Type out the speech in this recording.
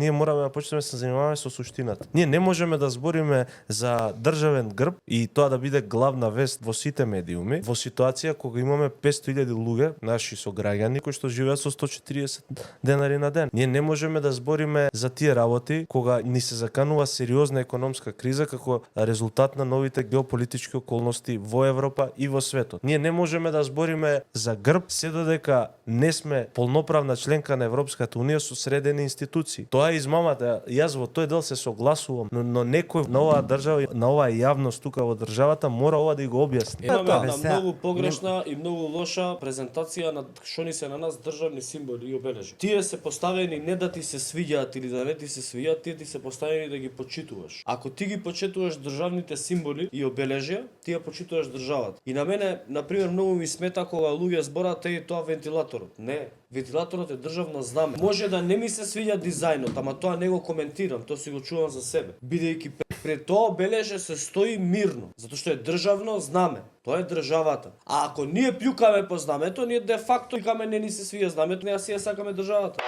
Ние мораме да почнеме да се занимаваме со суштината. Ние не можеме да збориме за државен грб и тоа да биде главна вест во сите медиуми во ситуација кога имаме 500.000 луѓе, наши сограѓани кои што живеат со 140 денари на ден. Ние не можеме да збориме за тие работи кога ни се заканува сериозна економска криза како резултат на новите геополитички околности во Европа и во светот. Ние не можеме да збориме за грб се додека не сме полноправна членка на Европската унија со средени институции. Тоа е измамата. Јас во тој дел се согласувам, но некој на оваа држава, на оваа јавност тука во државата мора ова да го објасни. Имаме една многу погрешна и многу лоша презентација на што ни се на нас државни символи и обележи. Тие се поставени не да ти се свиѓаат или да не ти се свиѓаат, тие ти се поставени да ги почитуваш. Ако ти ги почитуваш државните символи и обележја, ти ја почитуваш државата. И на мене, на пример, многу ми смета кога луѓе зборат и тоа вентилаторот. Не, вентилаторот е државно знаме. Може да не ми се свиѓа дизајнот, ама тоа не го коментирам, тоа си го чувам за себе. Бидејќи пред тоа обележе се стои мирно, затоа што е државно знаме. Тоа е државата. А ако ние пљукаме по знамето, ние де факто викаме не ни се свија знамето, не ја си ја сакаме државата.